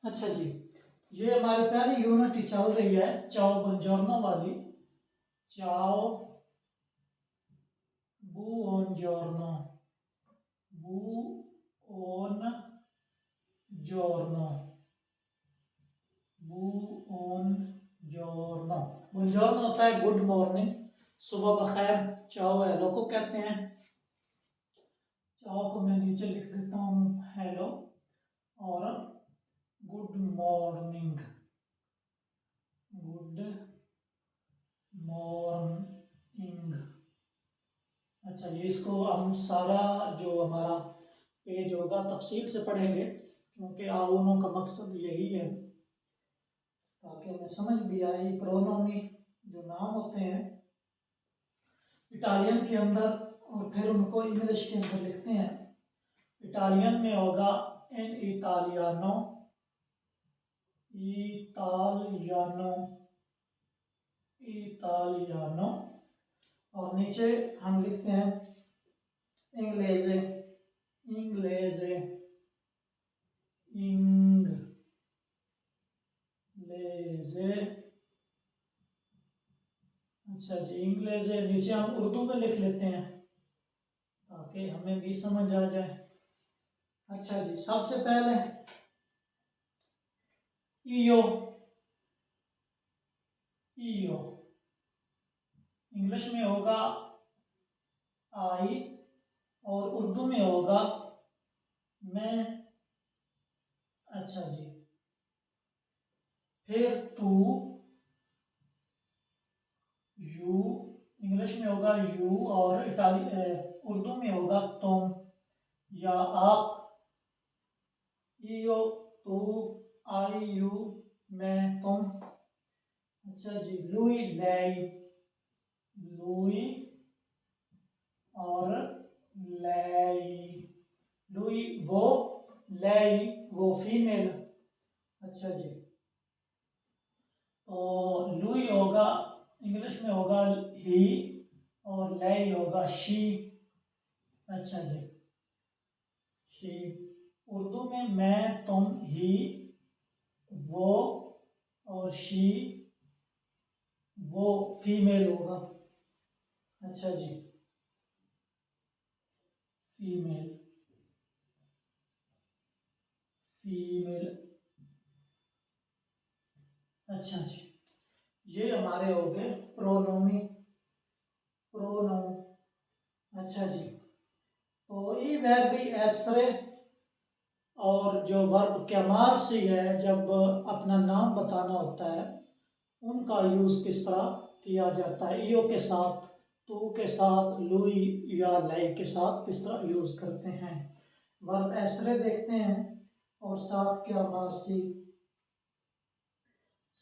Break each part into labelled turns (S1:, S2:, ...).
S1: अच्छा जी, ये हमारी पहली यूनिट चल रही है चाओ बुongiorno वाली। चाओ buongiorno, buongiorno, buongiorno। buongiorno होता है गुड मॉर्निंग, सुबह बखैर। चाओ हेलो को कहते हैं। चाओ को मैं नीचे लिख देता हूँ हेलो, और गुड मॉर्निंग, गुड मॉर्निंग। अच्छा जी, इसको हम सारा जो हमारा पेज होगा तफसील से पढ़ेंगे, क्योंकि आउनों का मकसद यही है ताकि हमें समझ भी आए। प्रोनोमी जो नाम होते हैं इटालियन के अंदर, और फिर उनको इंग्लिश के अंदर लिखते हैं। इटालियन में होगा इन इटालियानो, इटालियानो, इटालियानो, और नीचे हम लिखते हैं इंग्लेजे, इंग्लेजे, इंग्लेजे। अच्छा जी, इंग्लेजे नीचे हम उर्दू में लिख लेते हैं ताकि हमें भी समझ आ जाए। अच्छा जी, सबसे पहले ईओ, ईओ इंग्लिश में होगा आई, और उर्दू में होगा मैं। अच्छा जी, फिर तू, यू इंग्लिश में होगा यू, और उर्दू में होगा तुम या आप। ईओ, तू, आई, यू, मैं, तुम। अच्छा जी, लुई, लई, लुई और लई। लुई वो, लई वो फीमेल। अच्छा जी, तो लुई होगा इंग्लिश में होगा ही, और लई होगा शी। अच्छा जी, शी। उर्दू में मैं, तुम, ही, वो और शी, वो फीमेल होगा। अच्छा जी, फीमेल, फीमेल। अच्छा जी, ये हमारे हो गए प्रोनोमी, प्रोनाउन। अच्छा जी, तो ई वर्ब एसरे, और जो वर्ब कैमार से है जब अपना नाम बताना होता है उनका यूज किस तरह किया जाता है। ईओ के साथ, तू के साथ, लुई या लाई के साथ किस तरह यूज करते हैं। वर्ब एसरे देखते हैं, और साथ कैमार सी।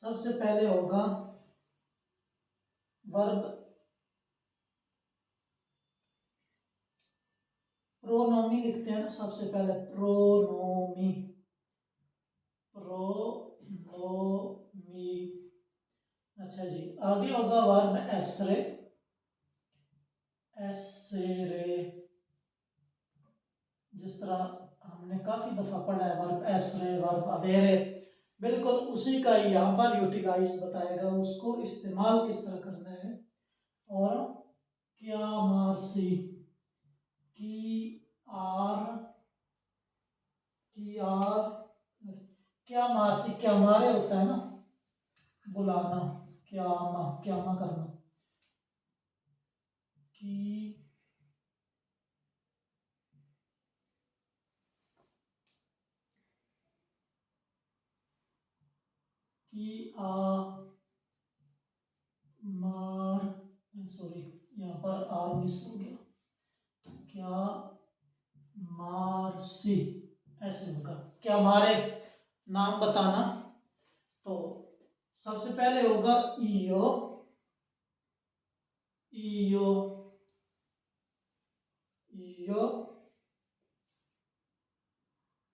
S1: सबसे पहले होगा वर्ब प्रोनोमी, लिखते हैं ना सबसे पहले प्रोनोमी, प्रोनोमी। अच्छा जी, आगे होगा वर्ब एसरे, एसरे। जिस तरह हमने काफी दफा पढ़ा है वर्ब एसरे, वर्ब अवेरे, बिल्कुल उसी का ही यहाँ पर यूटिलाइज बताएगा, उसको इस्तेमाल किस तरह करना है। और क्या मारसी, की आर, की आर, क्या मारसी, क्या मारे होता है ना बुलाना, क्या मा करना, की, की आ मार, सॉरी यहाँ पर आर मिस हो गया, क्या मारसी, ऐसे होगा। क्या मारे, नाम बताना। तो सबसे पहले होगा ईयो, ईयो, ईयो,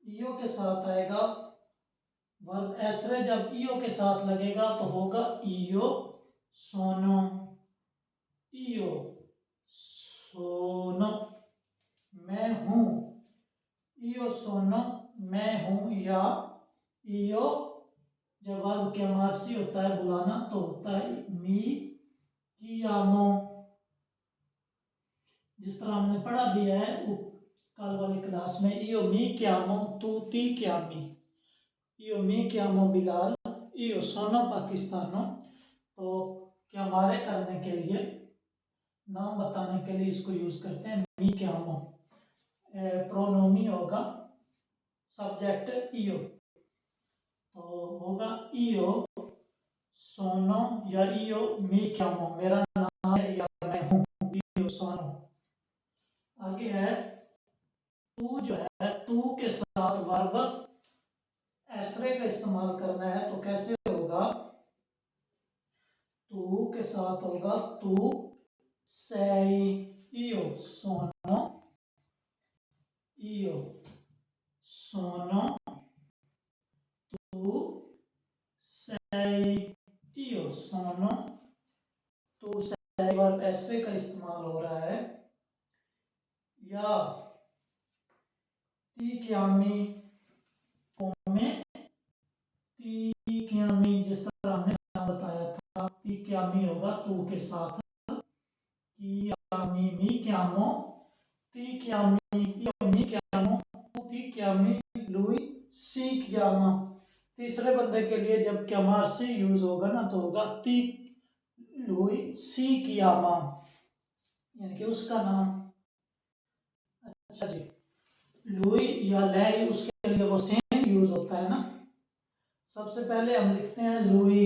S1: ईयो के साथ आएगा वर्ब एसरे, जब ईयो के साथ लगेगा तो होगा ईयो सोनो, ईयो सोनो, मैं हूं। ईयो सोनो मैं हूं, या ईओ, जब वर्ब chiamarsi होता है बुलाना तो होता है मी chiamo, जिस तरह हमने पढ़ा भी है कल वाली क्लास में, io mi chiamo, tu ti chiami, io mi chiamo Bilal, io sono पाकिस्तानो। तो chiamare करने के लिए, नाम बताने के लिए इसको यूज करते हैं मी chiamo। प्रोनोमी होगा सब्जेक्ट io, तो होगा io sono या io mi chiamo, मेरा नाम है या मैं हूँ, io sono। आगे है तू, जो है तू के साथ वर्ब एस्ट्रे का इस्तेमाल करना है तो कैसे होगा, तू के साथ होगा तू sei, io sono, io sono, tu sei, io sono, तू sei वर्ब एस्ट्रे का इस्तेमाल हो रहा है, या ti chiami come, ti chiami जिस तरह हमने नाम बताया था, ti chiami होगा तू के साथ, chiami mi chiamo, ti chiami io mi chiamo, tu ti chiami lui si chiama। तीसरे बंदे के लिए जब chiamarsi यूज होगा ना तो होगा ti lui si chiama, यानी कि उसका नाम। अच्छा जी, lui या lei उसके लिए वो सेम यूज होता है ना। सबसे पहले हम लिखते हैं lui,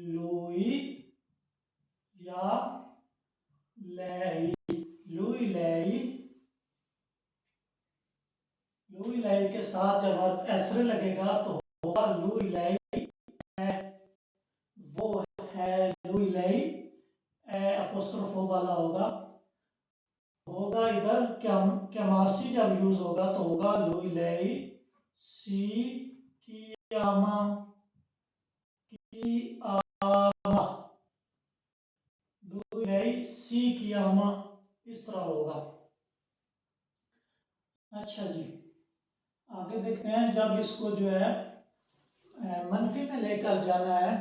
S1: lui या lei, lui lei, lui lei के साथ जब वर्ब एसरे लगेगा तो होगा lui lei है, वो है lui lei, अपोस्ट्रोफो वाला होगा इधर chiamarsi जब यूज होगा तो होगा lui lei si chiama, chiama, lui lei si chiama, इस तरह होगा। अच्छा जी, आगे देखते हैं, जब इसको जो है मनफी में लेकर जाना है,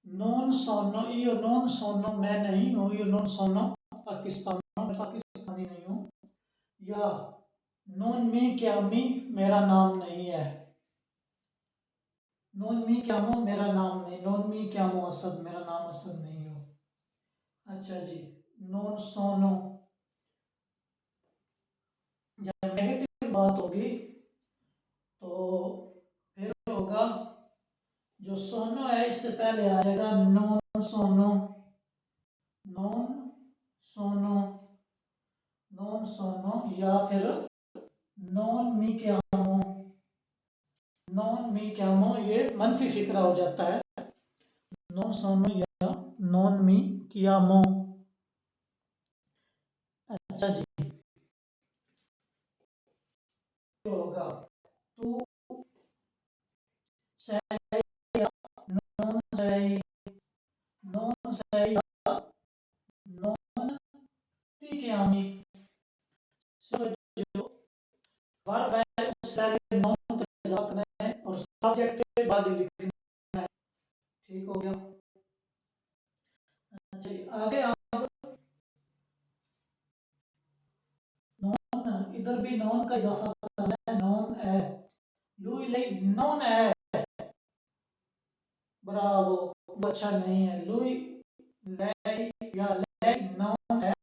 S1: नॉन सोनो, io non sono, मैं नहीं हूँ, io non sono पाकिस्तानो, मैं पाकिस्तानी नहीं हूँ, या non mi chiami, मेरा नाम नहीं है, non mi chiamo मेरा नाम नहीं, non mi chiamo असद, मेरा नाम असद नहीं हो। अच्छा जी, non sono, जब नेगेटिव बात होगी तो फिर होगा, जो सोनो है इससे पहले आएगा नॉन सोनो, नॉन सोनो, नॉन सोनो, या फिर नॉन मी chiamo, नॉन मी chiamo, ये मनफी फिक्रा हो जाता है, नॉन सोनो या नॉन मी chiamo। अच्छा जी, होगा तू sei या non sei, non sei या non ti chiami, जो वर्ब है उससे पहले नॉन का इजाफा करना है और सब्जेक्ट के बाद ही लिखना है। ठीक हो गया। अच्छा आगे आप नॉन, इधर भी नॉन का इजाफा करना है, नॉन है, लुई लई नॉन है, ब्रावो, वो अच्छा नहीं है, लुई लई या लई नॉन है,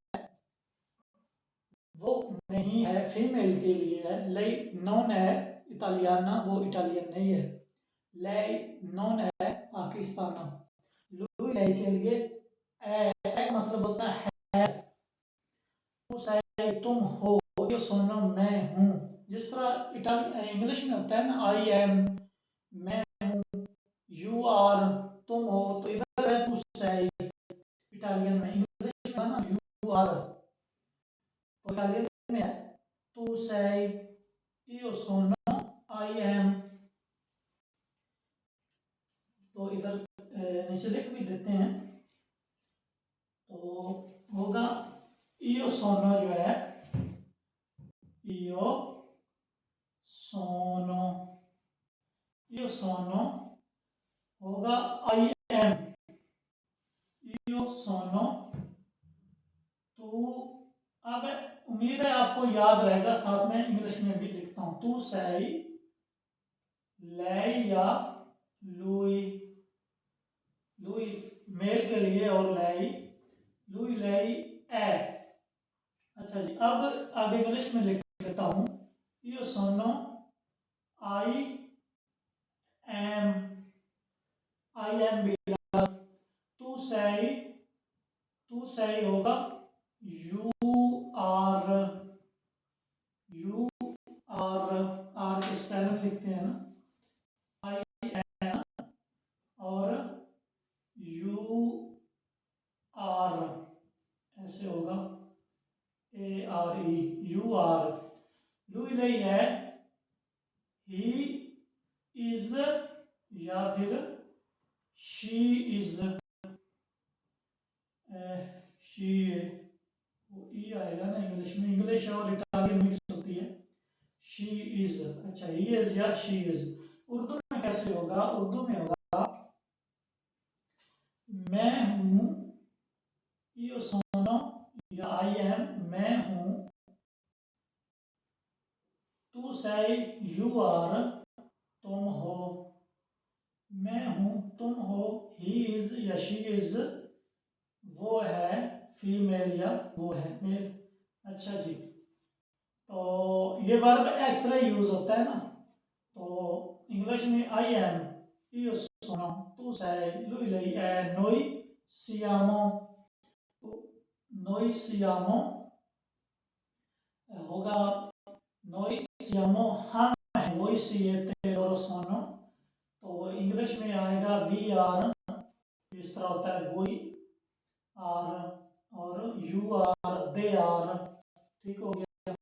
S1: वो नहीं है, फीमेल के लिए है, लई नॉन है इटालियाना, वो इटालियन नहीं है, लई नॉन है पाकिस्ताना, लुई लई के लिए ए मतलब होता है, तुम हो, ये सुनो मैं हूँ, जिस तरह इंग्लिश में होता है ना, आई एम, मैं हूँ, यू आर, तुम हो, तो इधर है तू सही, इटालियन में, इंग्लिश में ना यू आर, तो इटालियन में है तू सही, io sono, आई एम। तो इधर नीचे लिख भी देते हैं, तो होगा io sono जो है, io सोनो, यो सोनो होगा आई एम, यो सोनो। तू, अब उम्मीद है आपको याद रहेगा, साथ में इंग्लिश में भी लिखता हूं। तू सही लई या लुई, लुई मेल के लिए और लई, लुई लई ए। अच्छा जी, अब इंग्लिश में लिख देता हूं। यो सोनो आई एम, आई एम बिला। तू सही, तू सही होगा you are, you are, are के स्पेलिंग लिखते हैं ना, आई एन और यू आर, ऐसे होगा A R E, you are. लुई लई है ही इज या फिर शी इज, शी, वो ई आएगा ना इंग्लिश में, इंग्लिश और इटालियन मिक्स होती है। शी इज, अच्छा ही इज या शी इज। उर्दू में कैसे होगा? उर्दू में होगा मैं हूं, यो सोनो या आई एम, मैं हूं। तू सही यू आर, तुम हो। मैं हूं, तुम हो। ही इज या शी इज, वो है फीमेल या वो है मेल। अच्छा जी, तो ये वर्ब एस तरह यूज होता है ना, तो इंग्लिश में I am, io sono, tu sei, lui lei è, noi siamo, noi siamo, होगा noi siamo, हम हैं, वही siete, loro sono। तो इंग्लिश में आएगा वी आर, इस तरह होता है वही आर, और यू आर, दे आर। ठीक हो गया।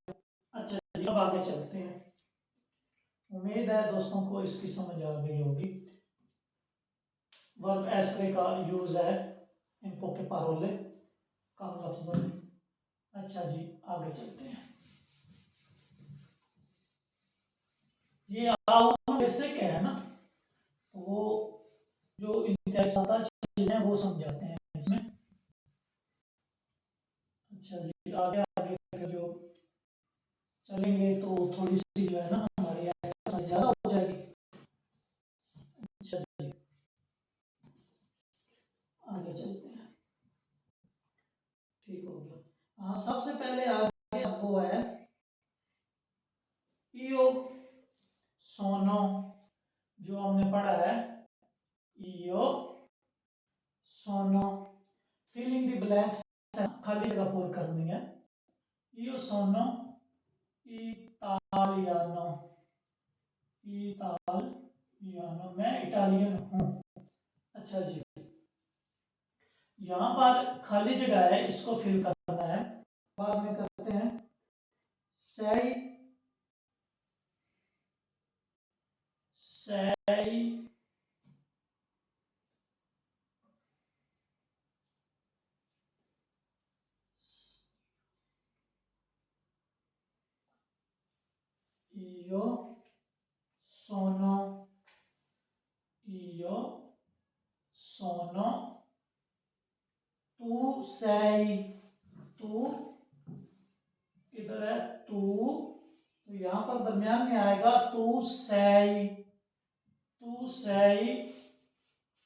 S1: अच्छा जी, अब आगे चलते हैं। उम्मीद है दोस्तों को इसकी समझ आ गई होगी। वर्ब एसरे का यूज है इन पोके पारोले, कम लफ्जों में। अच्छा जी, आगे चलते हैं। ये आओ इससे क्या है ना, तो वो जो इंतजारी सादा चीजें हैं वो समझाते हैं इसमें। अच्छा जी, आगे आगे जो चलेंगे तो थोड़ी सी जो है ना हमारी एक्सरसाइज ज्यादा हो जाएगी। अच्छा जी, आगे चलते हैं। ठीक हो गया। हाँ, सबसे पहले आगे वो है io sono, जो हमने पढ़ा है io sono, filling the blanks, खाली जगह पूरी करनी है। io sono italiano, इटालियानो, मैं इटालियन हूँ। अच्छा जी, यहाँ पर खाली जगह है, इसको फिल करना है। बाद में करते हैं। sei, sei io sono, io sono, tu sei, तू इधर है तू, तो यहां पर दरमियान में आएगा तू sei, तू sei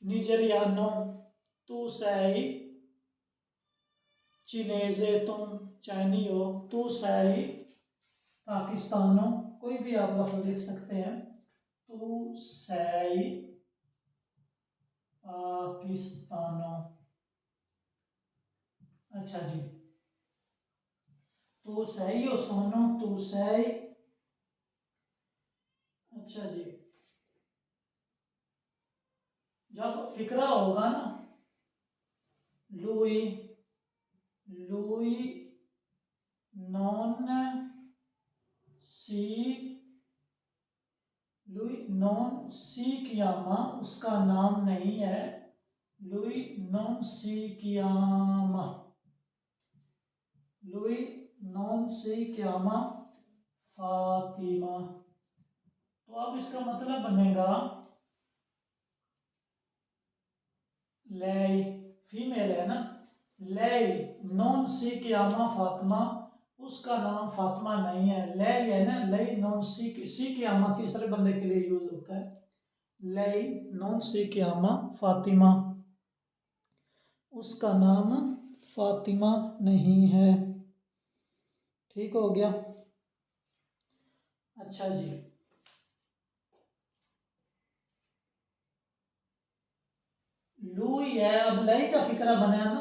S1: nigeriano, तू sei cinese, तुम चाइनी हो। तू sei पाकिस्तानो, कोई भी आप लफ्ज लिख सकते हैं। तू sei पाकिस्तानो। अच्छा जी, तू sei o sono, तू sei। अच्छा जी, जब फिक्रा होगा ना, lui, lui non si, lui non si chiama, उसका नाम नहीं है। lui non si chiama, lui non si chiama Fatima. अब इसका मतलब बनेगा लई, फीमेल है ना, लई नॉन सी कियामा फातिमा, उसका नाम फातिमा नहीं है। लई है ना, लई नॉन सी कियामा तीसरे बंदे के लिए यूज होता है। लई नॉन सी कियामा फातिमा, उसका नाम फातिमा नहीं है। ठीक हो गया। अच्छा जी, लुई है। अब लई का फिक्रा बनाया ना,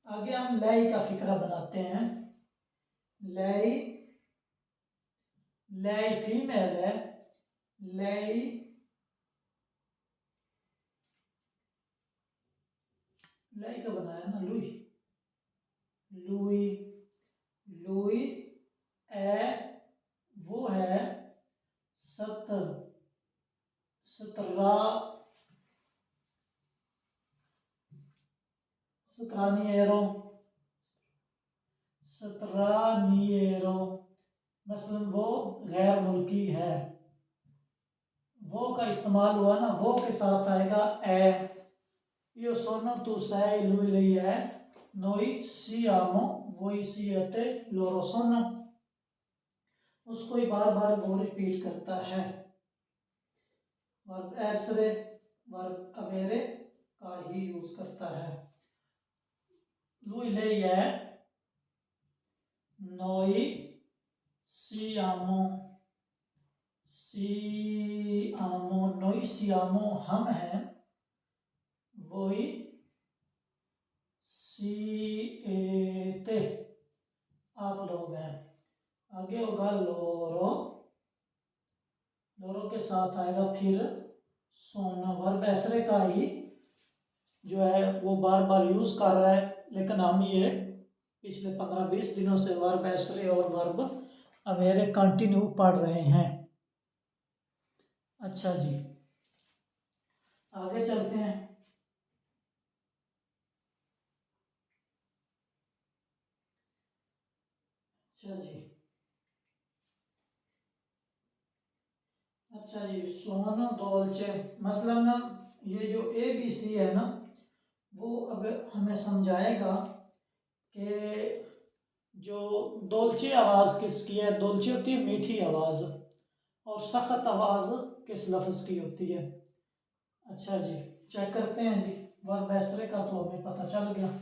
S1: आगे हम लई का फिक्रा बनाते हैं। लई, लई फीमेल है, लई लई का बनाया ना, लुई, लुई, लुई ए वो है सतरा सतरानिएरो, सतरानिएरो, मसलन वो गैर मुल्की है। वो का इस्तेमाल हुआ ना, वो के साथ आएगा ए। Io sono, tu sei, lui, lei è, noi siamo, voi siete, loro sono। उसको ही बार बार वो रिपीट करता है। वर्ब एसरे, वर्ब अवेरे का ही यूज करता है। lui, lei è, noi siamo, noi siamo हम हैं, voi siete आप लोग हैं। आगे होगा लोरो, लोरो के साथ आएगा फिर सोना। वर्ब एसरे का ही जो है वो बार बार यूज कर रहा है, लेकिन हम ये पिछले 15-20 दिनों से वर्ब एसरे और वर्ब अवेरे कंटिन्यू पढ़ रहे हैं। अच्छा जी, आगे चलते हैं। अच्छा जी, अच्छा जी, सोनो दोलचे, मसलन ये जो ए बी सी है ना, वो अब हमें समझाएगा कि जो दोलचे आवाज़ किसकी है। दोलचे होती है मीठी आवाज़, और सख्त आवाज़ किस लफ्ज़ की होती है। अच्छा जी, चेक करते हैं जी। वर्ब एसरे का तो हमें पता चल गया।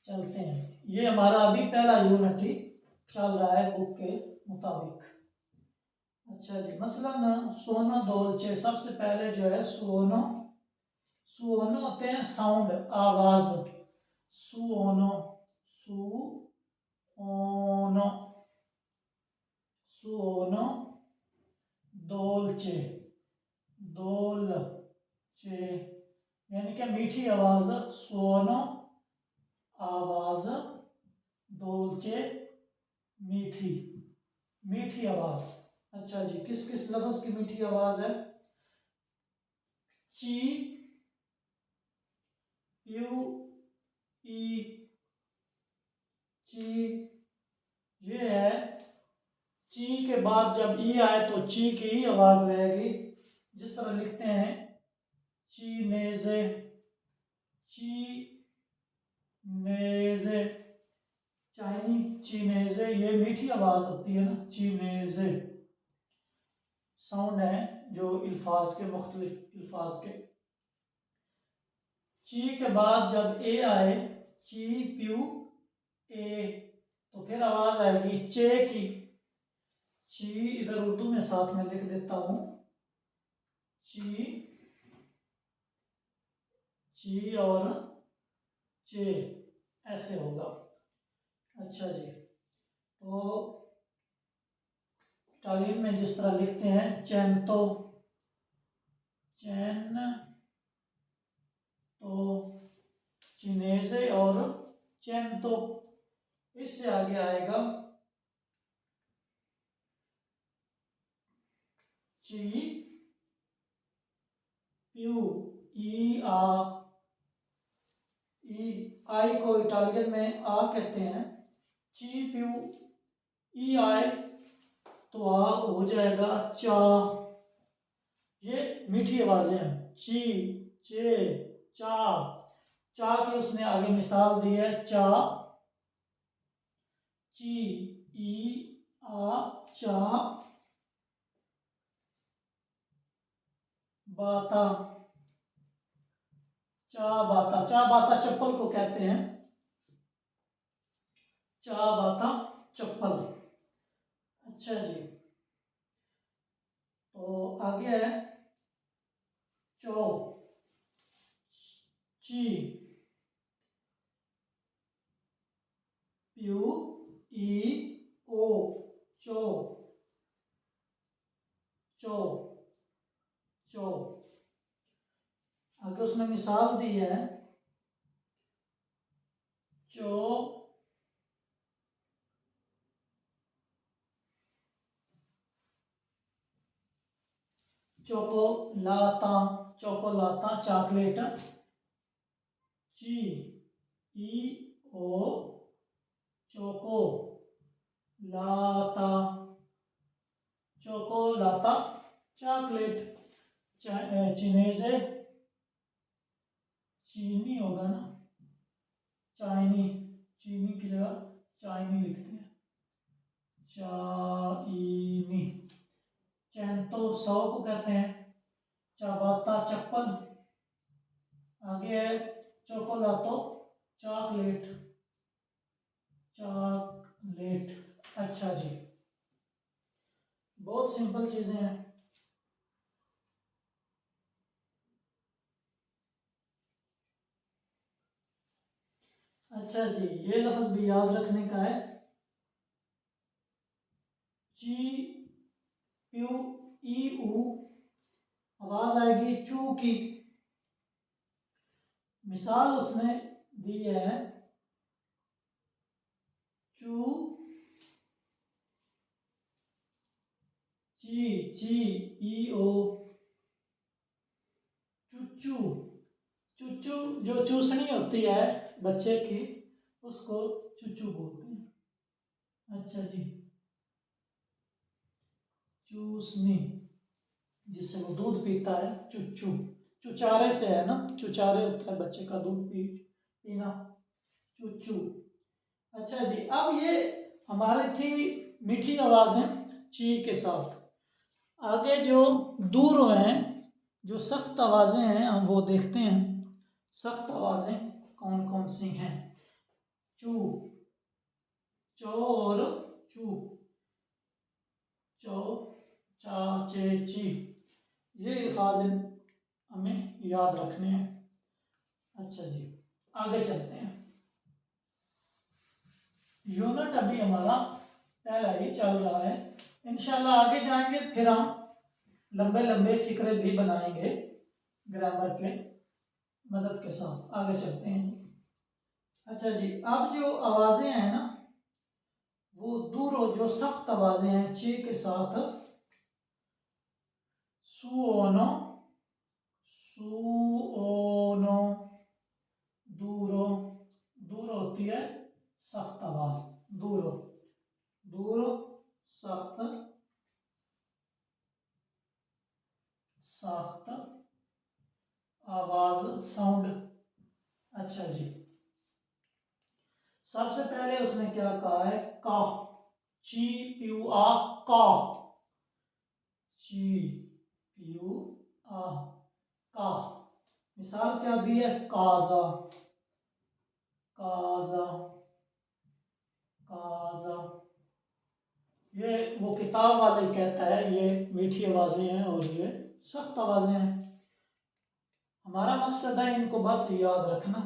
S1: चलते हैं, ये हमारा अभी पहला यूनिट ही चल रहा है बुक के मुताबिक। अच्छा जी, मसलन सोनो दोलचे, सबसे पहले जो है सोनो, सुओनो होते हैं साउंड, आवाज। सुओनो, सुओनो, सुओनो दोलचे, दोलचे यानी कि मीठी आवाज, सुओनो आवाज, दोलचे मीठी, मीठी आवाज। अच्छा जी, किस किस लफ्ज की मीठी आवाज है। ची, यू, ई, ची, ये है। ची के बाद जब ई आए तो ची की ही आवाज रहेगी। जिस तरह लिखते हैं चीनेजे, चीनेजे, चाइनी, चीनेजे, ये मीठी आवाज होती है ना, चीनेजे। साउंड है जो अल्फाज के, मुख्तलिफ अल्फाज के। ची के बाद जब ए आए, ची, प्यू, ए, तो फिर आवाज आएगी चे की। ची इधर उर्दू में साथ में लिख देता हूं, ची, ची और चे, ऐसे होगा। अच्छा जी, तो इटालियन में जिस तरह लिखते हैं चैंतो, चैन तो, चिनेजे और चैंतो। इससे आगे आएगा ची, प्यू, ई, आ, ई, आई को इटालियन में आ कहते हैं। ची, प्यू, ई आए तो आ हो जाएगा चा। ये मीठी आवाजें हैं, ची, चे, चा। चा की उसने आगे मिसाल दी है चा, ची, ई, आ, चा, बाता, चा बाता। चा बाता चप्पल को कहते हैं, चा बाता चप्पल। अच्छा जी, तो आगे है चो, ची, प्यू, ई, ओ, चो, चो, चो। आगे उसने मिसाल दी है चो, चोकोलाता, चोकोलाता चॉकलेट, ची, ई, ओ, चोको लाता, चोकोलाता चॉकलेट। चीनेजे, चीनी होगा ना, चाइनी, चीनी की जगह चाइनी लिखते हैं, चाइनी। चैंतो सौ को कहते हैं, चाबाता चप्पल। आगे है चोकोलातो चॉकलेट, चॉकलेट। अच्छा जी, बहुत सिंपल चीजें हैं। अच्छा जी, ये लफ्ज भी याद रखने का है, ची, प्यू, ई, ऊ, आवाज आएगी चू की। मिसाल उसने दी है चू, ची, ची, ई, ओ, चुचू। चुचू जो चूसनी होती है बच्चे की, उसको चुचू बोलते हैं। अच्छा जी, चूसनी, जिससे वो दूध पीता है, चुचू। चुचारे से है ना, चुचारे होता है बच्चे का दूध पीना, चुचू। अच्छा जी, अब ये हमारी थी मीठी आवाजें ची के साथ। आगे जो दूर हैं, जो सख्त आवाजें हैं, हम वो देखते हैं। सख्त आवाजें कौन कौन सी हैं? चू, चो और चू, चो, चा, चे, ची। ये अल्फाज हमें याद रखने हैं। अच्छा जी, आगे चलते हैं। यूनिट अभी हमारा पहला ही चल रहा है, इंशाल्लाह आगे जाएंगे फिर हम लंबे लंबे फिक्रे भी बनाएंगे ग्रामर के मदद के साथ। आगे चलते हैं जी। अच्छा जी, अब जो आवाजें हैं ना, वो दूर जो सख्त आवाजें हैं ची के साथ, सुओनो, सुओनो, दूरो। दूर होती है सख्त आवाज, दूरो, दूर, सख्त, सख्त आवाज, साउंड। अच्छा जी, सबसे पहले उसने क्या कहा है, का, ची, प्यू, आ, का, ची, प्यू, आ, का। मिसाल क्या दी है, काजा, काजा, काजा। ये वो किताब वाले कहता है ये मीठी आवाजें हैं और ये सख्त आवाजें हैं। हमारा मकसद है इनको बस याद रखना।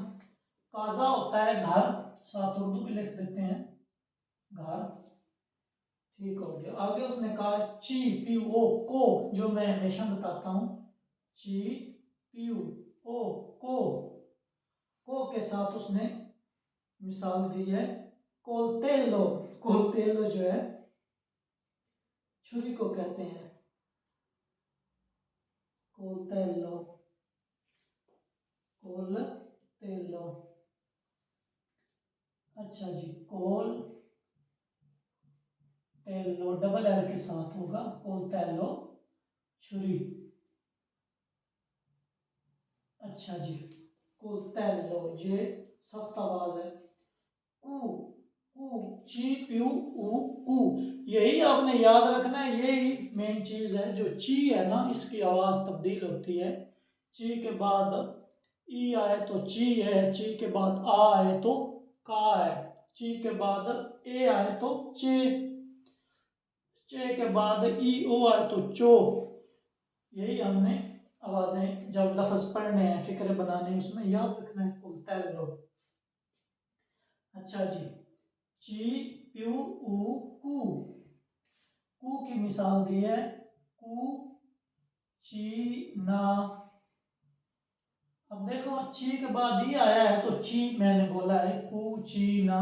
S1: काजा होता है घर, साथ उर्दू भी लिख देते हैं, घर। ठीक हो गया। आगे उसने कहा ची, पी, ओ, को, जो मैं हमेशा बताता हूँ, ची, पी, ओ, को के साथ उसने मिसाल दी है कोलतेलो। कोलतेलो जो है छुरी को कहते हैं, कोलतेलो, कोलतेलो। अच्छा जी, कोल कोलतेलो डबल एल के साथ होगा, कोलतेलो छुरी। अच्छा जी, कोलतेलो, ये सख्त आवाज है। कू, कू, ची प्यू ऊ कू, यही आपने याद रखना है, यही मेन चीज है। जो ची है ना, इसकी आवाज तब्दील होती है। ची के बाद ई आए तो ची है, ची के बाद आ आए तो का है, ची के बाद ए आए तो चे, चे के बाद ई ओ आए तो चो। यही हमने आवाजें जब लफ्ज पढ़ने हैं, फिक्र बनाने हैं, उसमें याद रखना है। कुलतैलो। अच्छा जी, ची प्यू ऊ कू, कू की मिसाल दी है, कू ची ना। अब देखो, ची के बाद ही आया है तो ची मैंने बोला है, कू ची ना,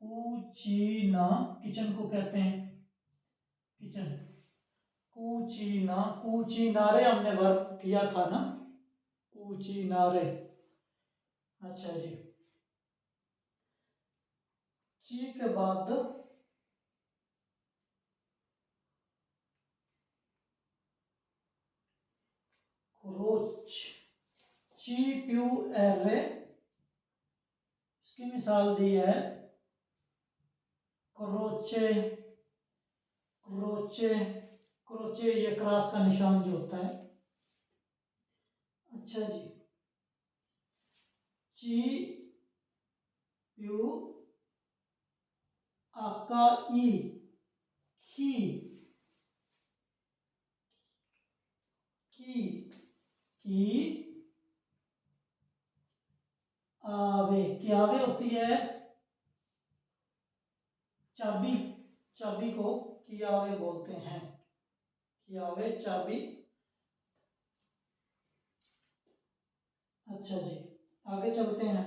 S1: कू ची ना। किचन को कहते हैं किचन, कूची ना, कूची नारे हमने वर्क किया था ना, कूची नारे। अच्छा जी, ची के बाद क्रोच, ची प्यू एरे, इसकी मिसाल दी है क्रोचे, क्रोचे, क्रोचे ये क्रॉस का निशान जो होता है। अच्छा जी, ची प्यू आका ई, खी, की, की आवे, क्या आवे होती है चाबी, चाबी को कियावे बोलते हैं, कियावे चाबी। अच्छा जी, आगे चलते हैं।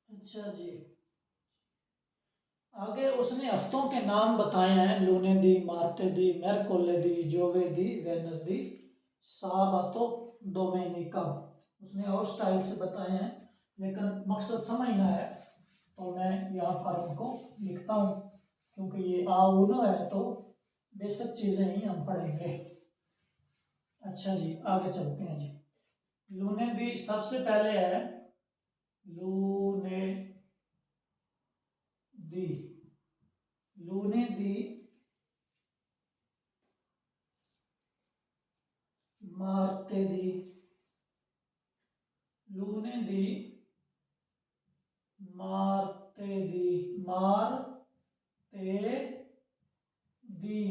S1: अच्छा जी, आगे उसने हफ्तों के नाम बताए हैं, लूने दी, मार्ते दी, मेरकोले दी, जोवे दी, वेनर दी, साबातो, डोमेनिका। उसने और स्टाइल से बताए हैं, लेकिन मकसद समझना है तो मैं यहाँ पर उनको लिखता हूँ, क्योंकि ये आउनो है तो बेसिक चीजें ही हम पढ़ेंगे। अच्छा जी, आगे चलते हैं जी। लूने दी सबसे पहले है, लूने दी, लूने दी मारते दी, लूने दी मारते दी, मारते दी,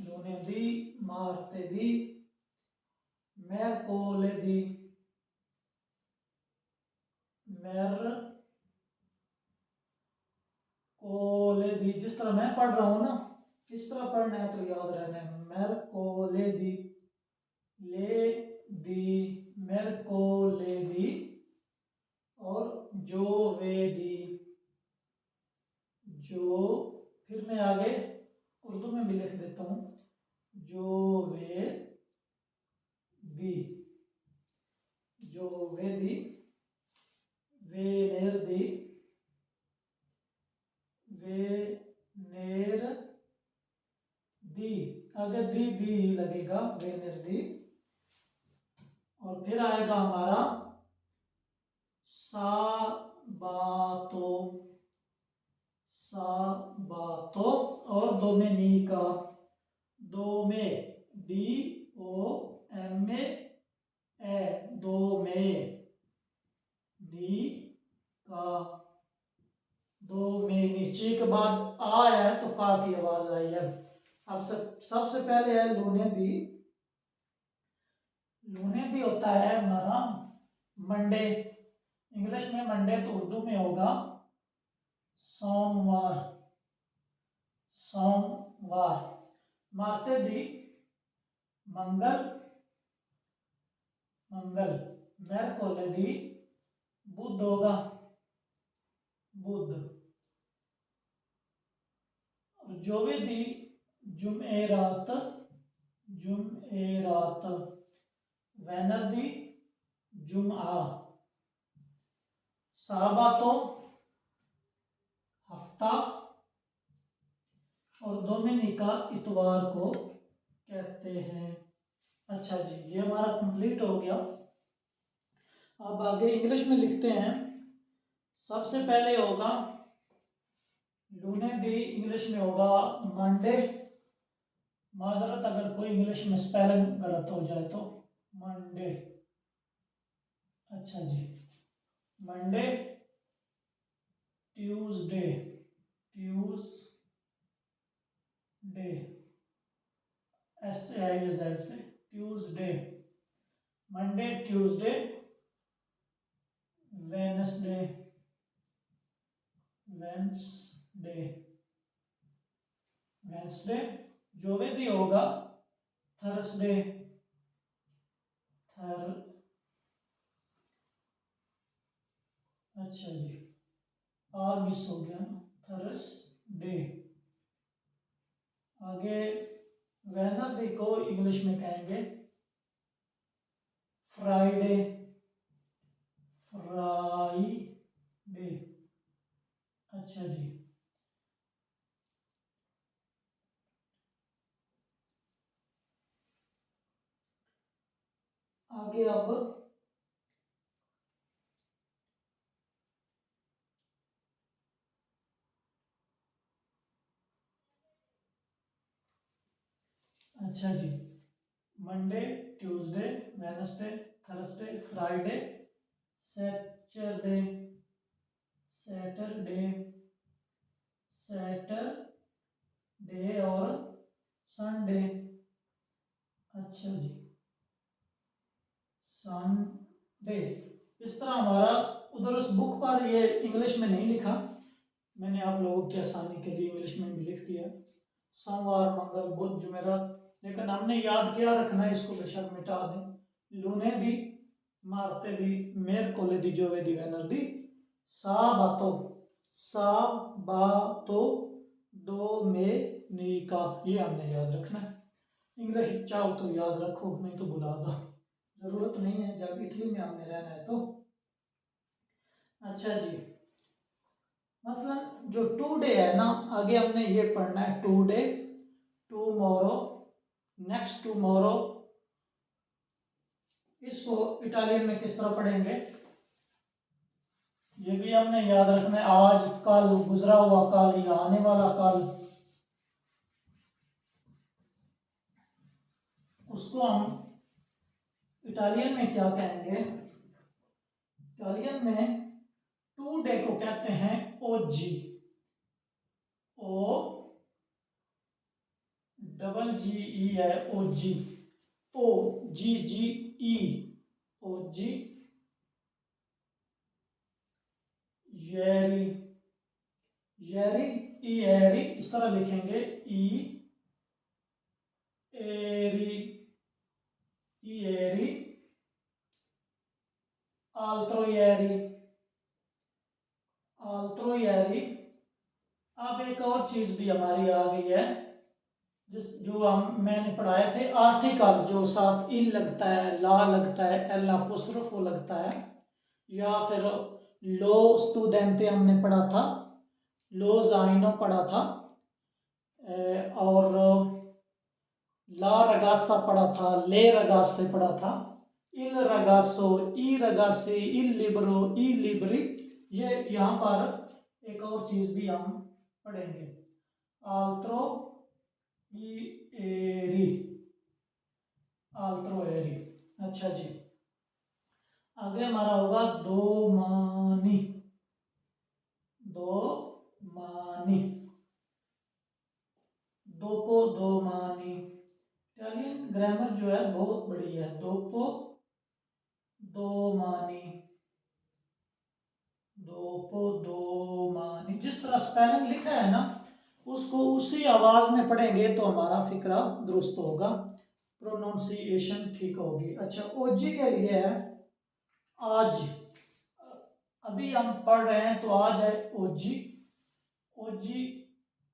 S1: लूने दी मारते दी, मेरकोले दी, मेर कोले दी। जिस तरह मैं पढ़ रहा हूं ना, इस तरह पढ़ना है तो याद रहना है। मेर कोले दी, ले दी, मेर कोले दी, और जो वे दी, जो, फिर मैं आगे उर्दू में भी लिख देता हूं, जो वे दी, जो वे दी, वे नेर दी, वे नेर दी, आगे दी लगेगा, वे नेर दी। और फिर आएगा हमारा सा बातो, सा बातो, और दो में नी का, दो में डी ओ एम ए, दो में नी का, दो में नीचे के बाद आ है तो का की आवाज आई है। अब सबसे पहले है लूने दी, लूने दी होता है हमारा मंडे, इंग्लिश में मंडे तो उर्दू में होगा सोमवार, सोमवार। मारते दी मंगल, मंगल। मेरकोले दी बुध होगा, बुध। और जोवे दी जुमेरात, जुमेरात। वेनरदी जुमआ, साबातो हफ्ता, और दोमिनिका इतवार को कहते हैं। अच्छा जी, ये हमारा कंप्लीट हो गया। अब आगे इंग्लिश में लिखते हैं। सबसे पहले होगा लूने दी, इंग्लिश में होगा मंडे। माजरत अगर कोई इंग्लिश में स्पेलिंग गलत हो जाए तो, मंडे। अच्छा जी, मंडे, ट्यूसडे, ट्यूसडे, SAIZ से, Tuesday, Monday, Tuesday, Wednesday, Wednesday, Wednesday, जो भी होगा थर्सडे, थर, अच्छा जी, और मिस हो गया ना, थर्सडे। आगे वेनसडे को इंग्लिश में कहेंगे फ्राइडे, फ्राइडे। अच्छा जी, आगे अब अच्छा जी, Monday, Tuesday, Wednesday, Thursday, Friday, Saturday, Saturday, Saturday और संडे। अच्छा जी, संडे। इस तरह हमारा, उधर उस बुक पर ये इंग्लिश में नहीं लिखा, मैंने आप लोगों की आसानी के लिए इंग्लिश में भी लिख दिया, सोमवार, मंगल, बुध, जुमेरात। लेकिन हमने याद क्या रखना है, इसको बेशक मिटा दें। लूने दी, मारते दी, मेरकोले दी, जोवे दी, वेनर दी, साबातो, साबातो, दोमेनिका, ये हमने याद रखना है। इंग्लिश चाहो तो याद रखो, नहीं तो भुला दो, जरूरत नहीं है जब इटली में हमने रहना है तो। अच्छा जी, मसलन जो टू डे है ना, आगे हमने ये पढ़ना है, today, tomorrow, next tomorrow. इसको इटालियन में किस तरह पढ़ेंगे, ये भी हमने याद रखना है। आज, कल, गुजरा हुआ कल या आने वाला कल, उसको हम इटालियन में क्या कहेंगे। इटालियन में टू डे को कहते हैं ओजी, ओ डबल जी ई है, ओजी, ओ जी जी ई, ओजी। येरी, येरी, ई एरी, इस तरह लिखेंगे, ई एरी, ई एरी, आल्त्रोइएरी, आल्त्रोइएरी। अब एक और चीज भी हमारी आ गई है, जिस जो हम मैंने पढ़ाए थे, आर्टिकल जो साथ इल लगता है, ला लगता है, एल अपोस्ट्रोफ लगता है, या फिर लो स्टूडेंटे हमने पढ़ा था, लो जाइनो पढ़ा था, और ला रगासा पढ़ा था, ले रगासे पढ़ा था, इल रगासो, ई रगासे, इल लिब्रो, ई लिब्री। ये यहाँ पर एक और चीज भी हम पढ़ेंगे, आल्त्रो ई एरी, आल्त्रो एरी। अच्छा जी, आगे हमारा होगा दो मानी, दो मानी, दोपो, दो मानी। इटालियन ग्रामर जो है बहुत बढ़िया है, दोपो, दो मानी, दोपो, दो मानी, जिस तरह स्पेलिंग लिखा है ना, उसको उसी आवाज में पढ़ेंगे तो हमारा फिक्रा दुरुस्त होगा, प्रोनाउंसिएशन ठीक होगी। अच्छा, ओजी के लिए है आज, अभी हम पढ़ रहे हैं तो आज है ओजी, ओजी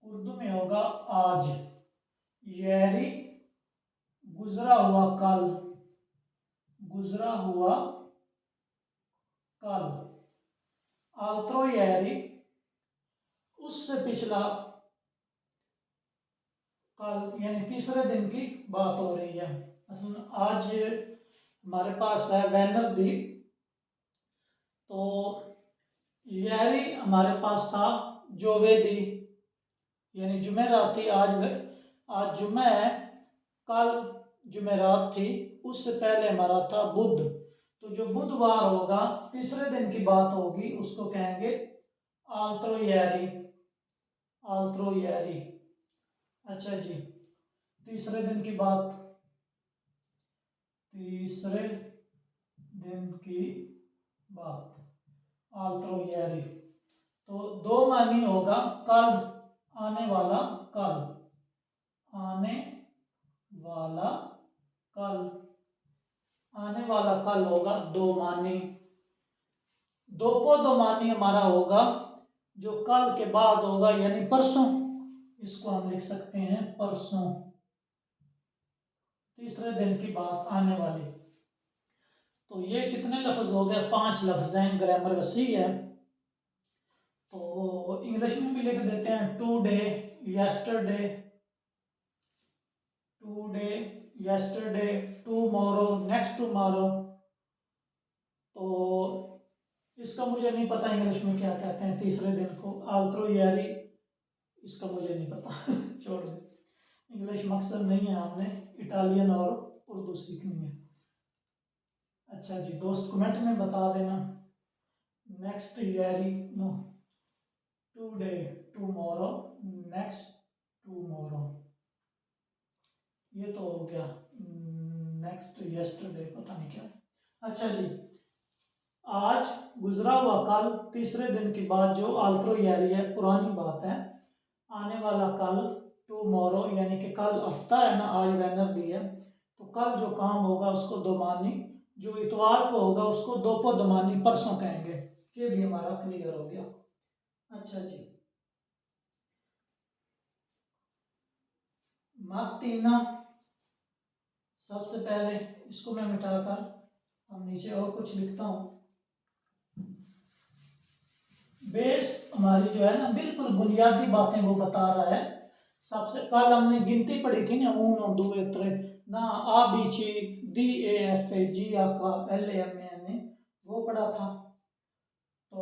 S1: उर्दू में होगा आज। येरी, गुजरा हुआ कल, गुजरा हुआ कल। altro ieri, उससे पिछला कल, यानी तीसरे दिन की बात हो रही है। असल आज हमारे पास है वेनरडी, तो यारी हमारे पास था जोवेदी, यानी जुमेरात थी। आज जुम्मे है, कल जुमेरात थी, उससे पहले हमारा था बुध। तो जो बुधवार होगा, तीसरे दिन की बात होगी, उसको कहेंगे आल्त्रो यारी। आल्त्रो यारी। अच्छा जी, तीसरे दिन की बात, तीसरे दिन की बात, आल्त्रो यारी। तो दो मानी होगा, कल, आने वाला कल, आने वाला कल, आने वाला कल होगा दो मानी। दोपो दो मानी हमारा होगा जो कल के बाद होगा, यानी परसों। इसको हम लिख सकते हैं परसों, तीसरे दिन की बात, आने वाली। तो ये कितने लफ्ज हो गए? 5 लफ्ज हैं। ग्रामर वसी है, तो इंग्लिश में भी लिख देते हैं। Today, yesterday, today, yesterday, tomorrow, next tomorrow. तो इसका मुझे नहीं पता इंग्लिश में क्या कहते हैं तीसरे दिन को। आल्त्रो यारी, इसका मुझे नहीं पता। छोड़ दे, इंग्लिश मकसद नहीं है, हमने इटालियन और उर्दू सीखनी है। अच्छा जी, दोस्त कमेंट में बता देना। नेक्स्ट यारी, no, today, tomorrow, next tomorrow, ये तो हो गया। नेक्स्ट यस्टरडे, पता नहीं क्या। अच्छा जी, आज, गुजरा हुआ कल, तीसरे दिन की बात जो आल्त्रो यारी है, पुरानी बात है। आने वाला कल, टुमारो, यानी कि कल हफ्ता है ना, आज वेनसडे है, तो कल जो काम होगा उसको दोमानी, जो इतवार को होगा उसको दोपो दोमानी, परसों कहेंगे। ये भी हमारा क्लियर हो गया। अच्छा जी, मातीना, सबसे पहले इसको मैं मिटाकर हम नीचे और कुछ लिखता हूँ। बेस हमारी जो है ना, बिल्कुल बुनियादी बातें वो बता रहा है। सबसे कल हमने गिनती पढ़ी थी ना, उनो, दुए, त्रे, ना, आ, बी, ची, डी, ए, एफ, ए, जी, आ, का, एल, ए, एम, एन, ए, वो पढ़ा था। तो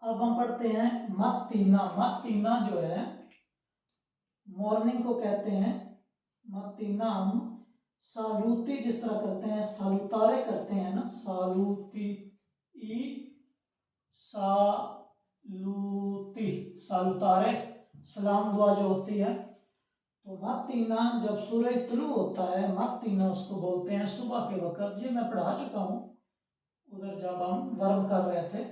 S1: अब हम पढ़ते हैं मत्तीना। मत्तीना जो है, मॉर्निंग को कहते हैं मत्तीना। हम सालूती जिस तरह करते हैं, सालूतारे करते हैं ना, सालूती, ई, सालूती, सालूतारे, सलाम दुआ जो होती है। तो मत्तीना, जब सूरज तुलू होता है, मत्तीना उसको बोलते हैं सुबह के वक्त। ये मैं पढ़ा चुका हूँ उधर जब हम वर्ब कर रहे थे।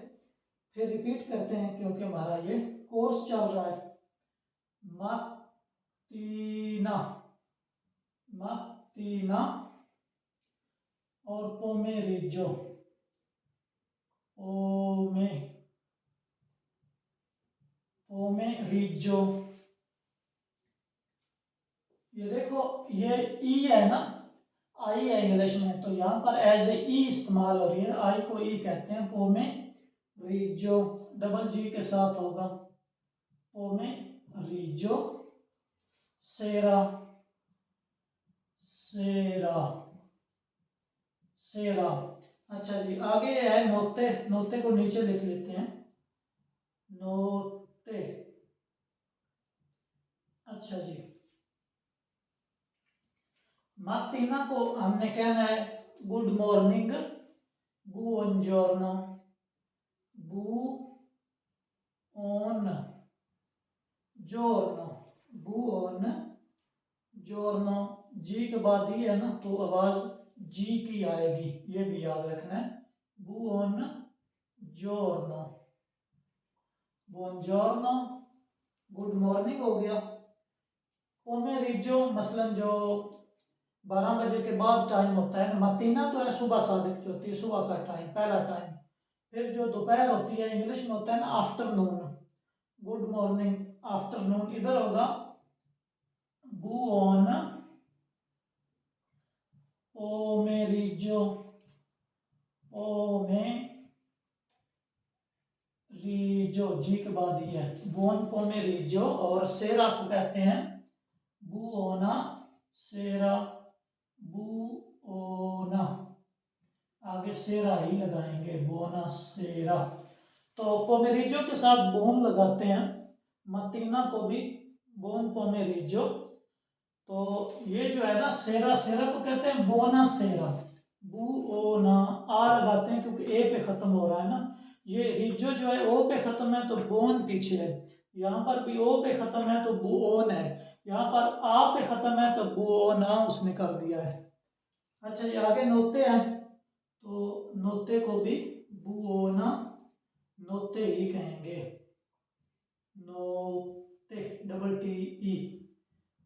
S1: फिर रिपीट करते हैं क्योंकि हमारा ये कोर्स चल रहा है। मत्तीना, मत्तीना, और पोमेरिजो, पोमे, पोमेरिजो। ये देखो, ये ई है ना, आई है इंग्लिश में, तो यहाँ पर एज ए ई इस्तेमाल हो रही है। आई को ई कहते हैं। पोमे रिजो, डबल जी के साथ होगा, पोमे रिजो, सेरा, सेरा, सेरा। अच्छा जी, आगे है नोते। नोते को नीचे लिख लेते हैं, नोते। अच्छा जी, मातीना को हमने कहना है गुड मॉर्निंग, बुongiorno, buongiorno, buongiorno। जी के बाद ही है ना, तो आवाज जी की आएगी, ये भी याद रखना है। buongiorno, buongiorno, गुड मॉर्निंग हो गया। पोमेरिजो मसलन जो 12 बजे के बाद टाइम होता है, मतीना तो है सुबह सादिक जो होती है, सुबह का टाइम, पहला टाइम। फिर जो दोपहर होती है, इंग्लिश में होता है ना आफ्टरनून, गुड मॉर्निंग, आफ्टरनून। इधर होगा बुओन पोमेरिजो, पोमेरिजो, जी के बाद ये है बुओन पोमेरिजो। और सेरा को कहते हैं बुओना सेरा, बुओना, आगे सेरा ही लगाएंगे, बुओना सेरा। तो पोमेरिजो के साथ बोन लगाते हैं, मतीना को भी बोन पोमेरिजो। तो ये जो है ना सेरा, सेरा को कहते हैं बोना सेरा, बू ओ ना, आ लगाते हैं क्योंकि ए पे खत्म हो रहा है ना। ये रिजो जो है ओ पे खत्म है तो बोन पीछे है, यहाँ पर भी ओ पे खत्म है तो बुओन है, यहाँ पर आ पे खत्म है तो बुओना उसने कर दिया है। अच्छा ये आगे नोते हैं, तो नोते को भी बुओना नोते ही कहेंगे, नोते, डबल टी ई,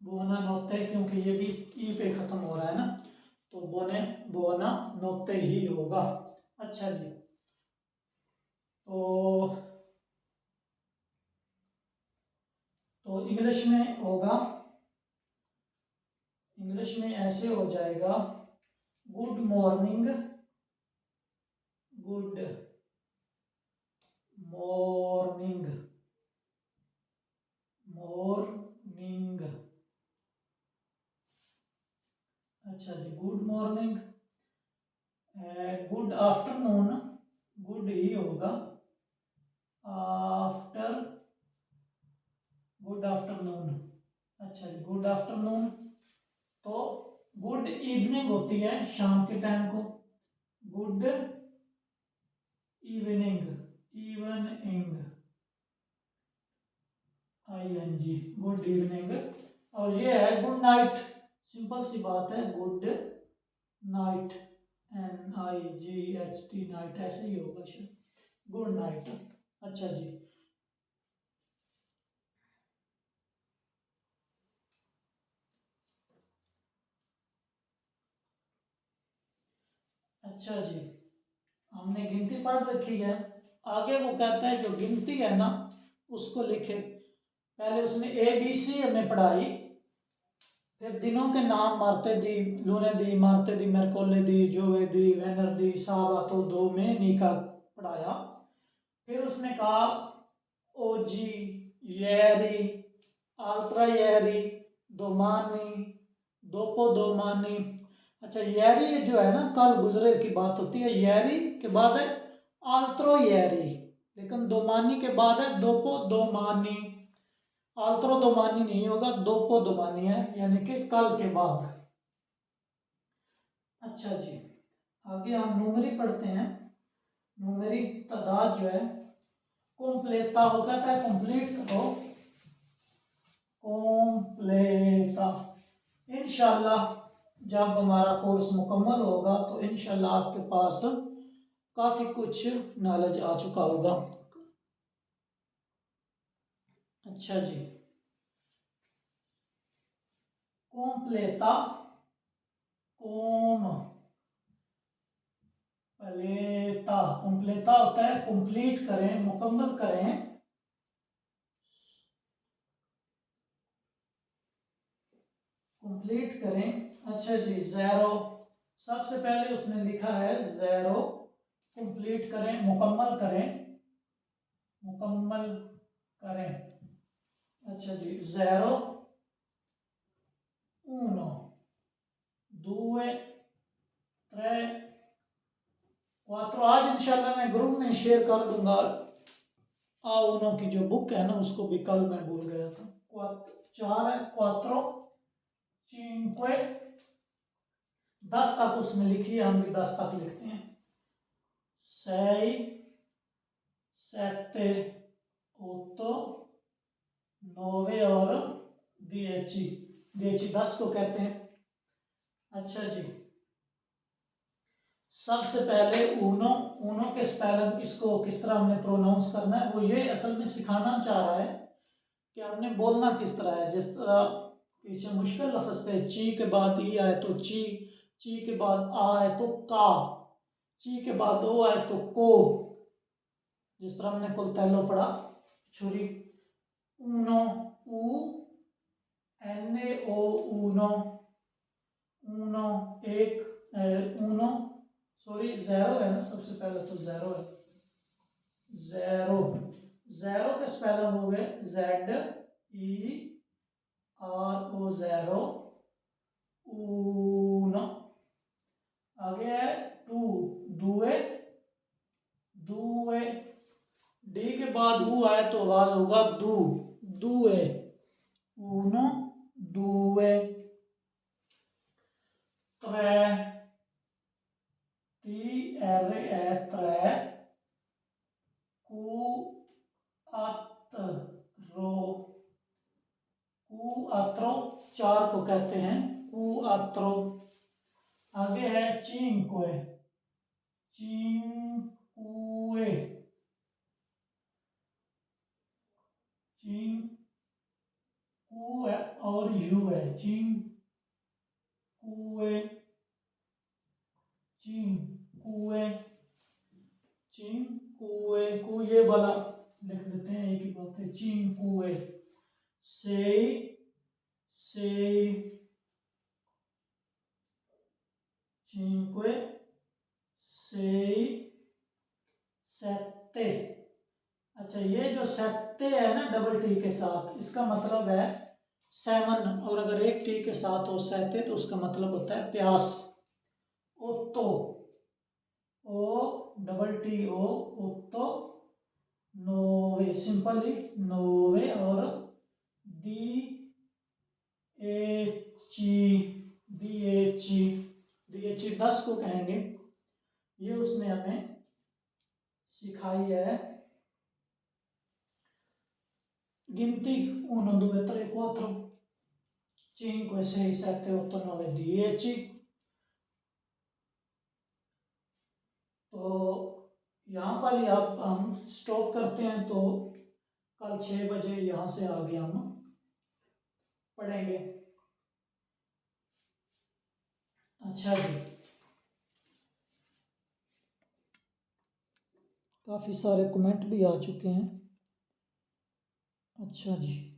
S1: बोना नोते, क्योंकि ये भी ई पे खत्म हो रहा है ना, तो बोने बोना नोते ही होगा। अच्छा जी, तो इंग्लिश में होगा, इंग्लिश में ऐसे हो जाएगा good morning, good morning, morning. अच्छा जी, good morning. Good afternoon, good ही होगा, आफ्टर, गुड आफ्टरनून। अच्छा जी, गुड आफ्टरनून। तो गुड इवनिंग होती है शाम के टाइम को, good evening, evening, ING, good evening. और ये है गुड नाइट, सिंपल सी बात है, गुड नाइट, NIGHT, नाइट ऐसे ही होगा शायद, गुड नाइट। अच्छा जी, अच्छा जी, हमने गिनती पढ़ रखी है। आगे वो कहता है जो गिनती है ना उसको लिखे। पहले उसने ABC हमें पढ़ाई, फिर दिनों के नाम मारते दी, लूने दी, मारते दी, मेरकोले दी, जोवे दी, वेनर दी, साबातो दो में नीका पढ़ाया। फिर उसने कहा ओजी, येरी, आल्ट्रा येरी, दोमानी, दोपो दोमानी। अच्छा येरी जो है ना कल गुजरे की बात होती है, येरी के बाद है आल्ट्रो येरी, लेकिन दोमानी के बाद है दोपो दोमानी। आल्ट्रो दोमानी नहीं होगा, दोपो दोमानी है, यानी कि कल के बाद। अच्छा जी, आगे हम न्यूमेरी पढ़ते हैं। न्यूमेरी तादाद जो है कॉम्प्लेता, वो कहता है कंप्लीट करो, कॉम्प्लेता। इंशाल्लाह जब हमारा कोर्स मुकम्मल होगा तो इंशाल्लाह आपके पास काफ़ी कुछ नॉलेज आ चुका होगा। अच्छा जी, कॉम्प्लेता, कोम प्लेता, कॉम्प्लेता होता है कंप्लीट करें, मुकम्मल करें, कंप्लीट करें। अच्छा जी, ज़ेरो, सबसे पहले उसने लिखा है ज़ेरो, कंप्लीट करें, मुकम्मल करें, मुकम्मल करें। अच्छा जी, ज़ेरो, उनो, दुए, त्रे, क्वात्रो। आज इंशाल्लाह मैं ग्रुप में शेयर कर दूंगा आ उनो की जो बुक है ना, उसको भी कल मैं भूल गया था। चार है, क्वात्रो, चिंक्वे, 10 तक उसने लिखी है, हम भी 10 तक लिखते हैं। sei, sette, otto, नौवे और 10, 10 को कहते हैं। अच्छा जी, सबसे पहले ऊनो, ऊनो के स्पेलिंग इसको किस तरह हमने प्रोनाउंस करना है, वो ये असल में सिखाना चाह रहा है कि हमने बोलना किस तरह है। जिस तरह पीछे मुश्किल लफ्ज थे, ची के बाद ई आए तो ची, ची के बाद आ आए तो का, ची के बाद ओ आए तो को। जिस तरह हमने कोलतेलो पढ़ा, छुरी, ऊनो, ऊ, NAO, ऊनो, ऊनो एक, ऊनो, सॉरी ज़ेरो है ना, सबसे पहले तो ज़ेरो है, ज़ेरो, ज़ेरो के स्पेलिंग हो गए ZERO, ज़ेरो, ऊनो। आगे है टू, दुए, दुए, डी के बाद ऊ आए तो आवाज होगा दू, दुए, ऊनो, दुए। त्रै, TRE, त्रै, कुआत्रो, कुआत्रो, चार को कहते हैं कुआत्रो। आगे है चिंक्वे, चिंकुए, चिंकू है और यू है, चिंकुए, चिंकुए, चिंकुए, को ये वाला लिख देते हैं, एक ही बात है, चिंकुए। से, से, cinque, sei, sette। अच्छा, ये जो सत्ते है ना डबल टी के साथ, इसका मतलब है सेवन, और अगर एक टी के साथ हो सत्ते तो उसका मतलब होता है प्यास। Otto, O double T O, Otto, नोवे, सिंपली नोवे, और दी एची, दी एची, दी एची 10 को कहेंगे। ये उसने हमें सिखाई है गिनती, 1 2 3 4 5 6 7 8 9 10। तो यहाँ पर ही आप हम स्टॉप करते हैं, तो कल 6 बजे यहाँ से आगे हम पढ़ेंगे। अच्छा जी, काफ़ी सारे कमेंट भी आ चुके हैं। अच्छा जी।